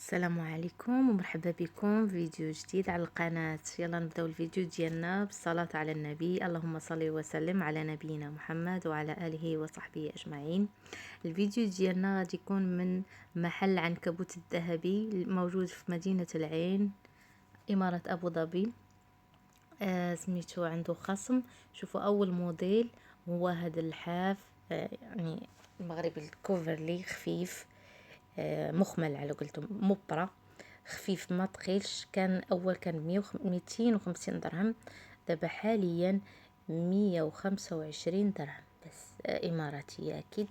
السلام عليكم ومرحبا بكم في فيديو جديد على القناة. يلا نبداو الفيديو ديالنا بالصلاة على النبي. اللهم صل وسلم على نبينا محمد وعلى آله وصحبه أجمعين. الفيديو ديالنا غادي يكون من محل عنكبوت الذهبي الموجود في مدينة العين، إمارة أبو ظبي. سميتو عنده خصم. شوفوا أول موديل هو هذا اللحاف، يعني المغربي الكوفرلي خفيف، مخمل على قلتم مبرة خفيف ما تقيلش. كان اول كان 250 درهم، دابا حاليا 125 درهم بس، اماراتية اكيد.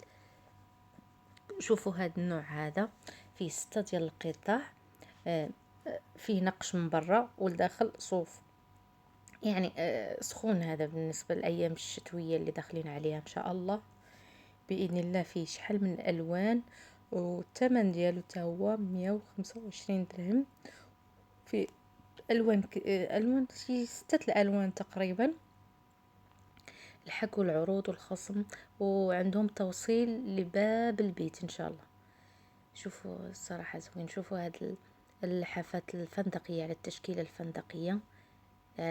شوفوا هذا النوع هذا فيه 6 ديال القطع، فيه نقش من برا والداخل صوف، يعني سخون. هذا بالنسبة للايام الشتوية اللي داخلين عليها ان شاء الله باذن الله. فيه شحال من الالوان والثمن ديالو تا هو 125 درهم. في الوان الوان شي 6 الالوان تقريبا. الحكوا العروض والخصم وعندهم توصيل لباب البيت ان شاء الله. شوفوا الصراحه زوين. شوفوا هاد اللحافات الفندقيه على التشكيله الفندقيه،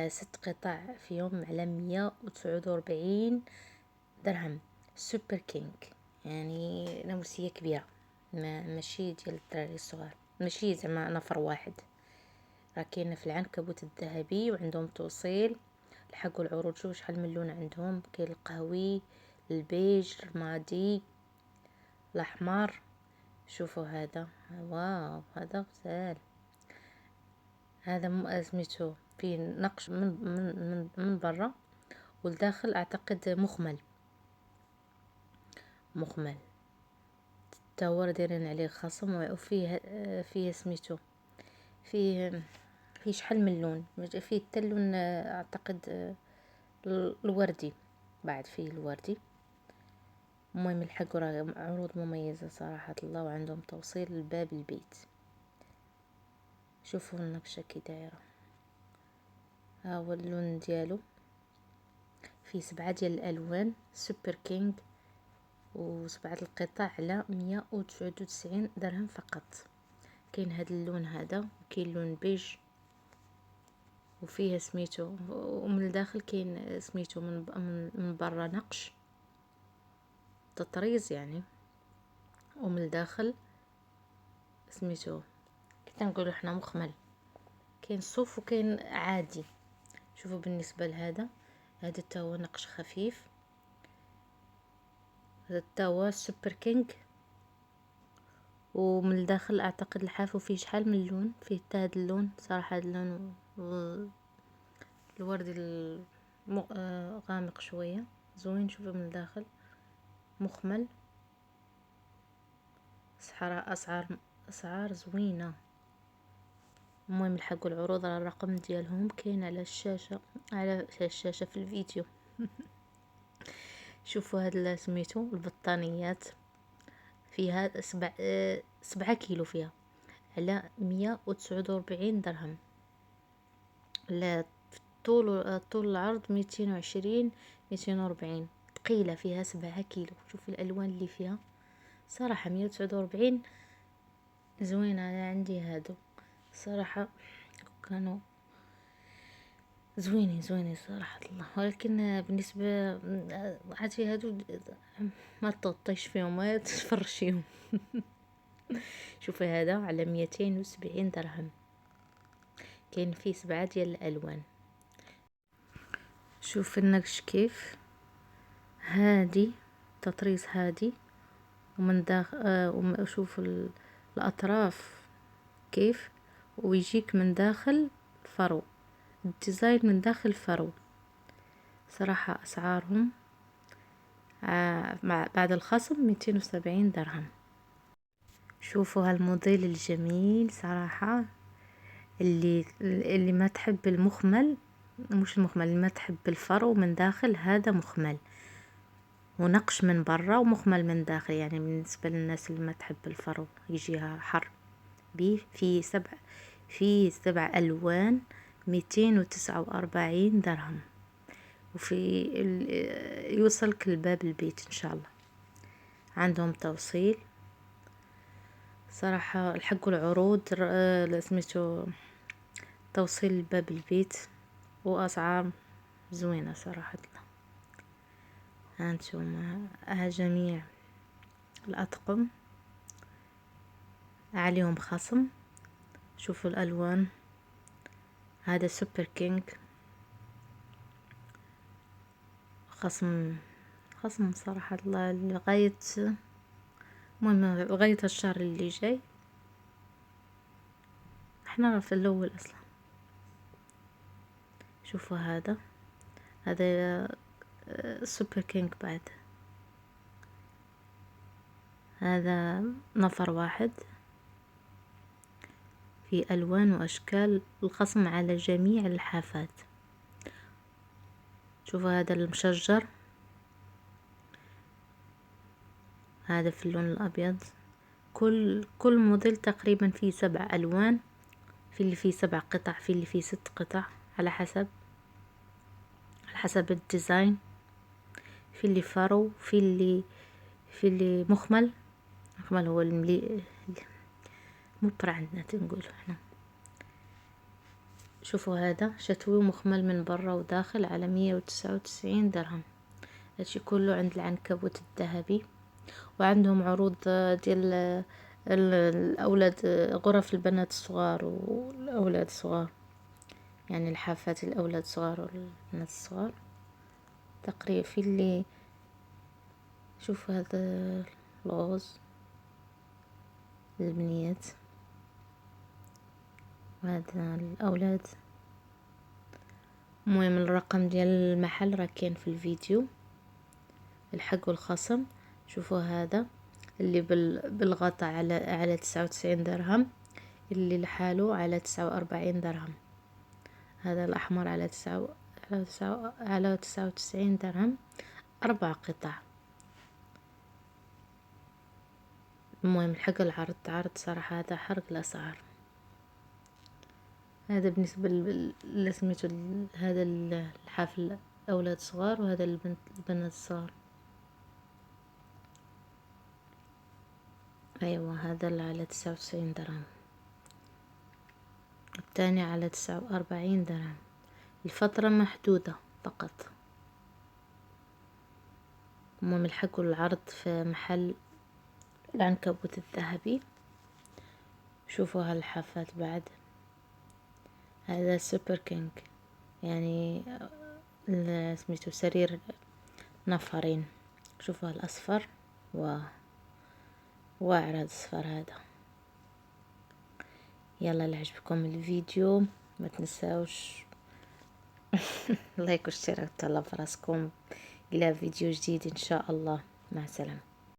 6 قطع فيهم على 149 درهم. سوبر كينج، يعني نمرسيه كبيره، ماشي ديال الدراري الصغار، ماشي زعما نفر واحد. راه كاينه في العنكبوت الذهبي وعندهم توصيل. لحقوا العروض. شوفوا شحال من لون عندهم، كاين القهوي، البيج، الرمادي، الاحمر. شوفوا هذا، واو هذا غزال. هذا سميتو فيه نقش من برا والداخل اعتقد مخمل تاور دايرين عليه خصم. وفيه فيه سميتو فيه شحال من لون. فيه حتى اللون اعتقد الوردي، بعد فيه الوردي. المهم الحقوا راه عروض مميزه صراحه الله، وعندهم توصيل لباب البيت. شوفوا النقشه كي دايره، ها هو اللون ديالو. فيه 7 ديال الالوان. سوبر كينج، و7 القطع على 199 درهم فقط. كاين هذا اللون هذا، وكاين لون بيج، وفيه سميتو ومن الداخل كاين سميتو من برا نقش تطريز يعني، ومن الداخل سميتو كي نقولوا حنا مخمل. كاين صوف وكاين عادي. شوفوا بالنسبه لهذا، هذا تا هو نقش خفيف. هذا تا هو سوبر كينج، ومن الداخل اعتقد الحاف فيه شحال من لون. فيه حتى هذا اللون صراحه، هذا اللون الوردي غامق شويه، زوين. شوفوا من الداخل مخمل. اسعار زوينه. المهم لحقوا العروض. على الرقم ديالهم كاين على الشاشه، في الفيديو. شوفوا هاد سميتو البطانيات، فيها 7 كيلو، فيها على 149 درهم. لا، طول العرض 220 240. ثقيله، فيها 7 كيلو. شوفوا الالوان اللي فيها صراحه 149 زوينه. انا عندي هادو صراحه كانوا زوينين صراحة الله. ولكن بالنسبة عادي هادو ما تطيش فيهم، ما تفرشيهم. شوفي هذا على 270 درهم. كاين فيه 7 ديال الالوان. شوف النقش كيف هادي، تطريز هادي، ومن داخل شوف الاطراف كيف، ويجيك من داخل فرو، الديزاين من داخل فرو. صراحة اسعارهم بعد الخصم 270 درهم. شوفوا هالموديل الجميل صراحة. اللي ما تحب المخمل، مش المخمل، اللي ما تحب الفرو من داخل، هذا مخمل ونقش من برا ومخمل من داخل. يعني بالنسبة للناس اللي ما تحب الفرو يجيها حر بيه. في 7 ألوان، 249 درهم. وفي يوصلك لباب البيت إن شاء الله. عندهم توصيل. صراحة الحقوا العروض سميتو توصيل لباب البيت واسعار زوينة صراحة. هانتوما جميع الاطقم عليهم خصم. شوفوا الالوان، هذا سوبر كينج خصم صراحة لغاية لغاية الشهر اللي جاي. احنا في الاول اصلا. شوفوا هذا سوبر كينج بعد. هذا نفر واحد في الوان واشكال، الخصم على جميع اللحافات. شوفوا هذا المشجر، هذا في اللون الابيض. كل موديل تقريبا فيه 7 الوان، في اللي فيه 7 قطع، في اللي فيه 6 قطع، على حسب الديزاين. في اللي فرو، في اللي مخمل هو مبرع عندنا تنقول احنا. شوفوا هذا شتوي ومخمل من برا وداخل على 199 درهم. هادشي كله عند العنكبوت الذهبي. وعندهم عروض ديال الاولاد، غرف البنات الصغار والاولاد الصغار، يعني الحافات الاولاد الصغار والبنات الصغار تقريبا. في اللي شوف هذا الغوز للبنيات، وهذا الاولاد. المهم الرقم ديال المحل راه كاين في الفيديو. الحق والخصم. شوفوا هذا اللي بالغطا على 99 درهم، اللي لحاله على 49 درهم. هذا الأحمر على 99 درهم، 4 قطع. المهم الحق العرض عرض صراحة، هذا حرق الأسعار. هذا بالنسبة لسميتو هذا الحافل أولاد صغار، وهذا البنات الصغار. أيوة هذا اللي على 99 درهم، الثاني على 49 درهم. الفترة محدودة فقط. المهم الحقوا العرض في محل العنكبوت الذهبي. شوفوا هالحافات بعد. هذا سوبر كينج، يعني سميتو سرير نفرين. شوفوا الأصفر، واعر هذا الصفر هذا. يلا اللي عجبكم الفيديو ما تنساوش لايك واشتراك، تهلاو براسكم. الى فيديو جديد ان شاء الله. مع السلامة.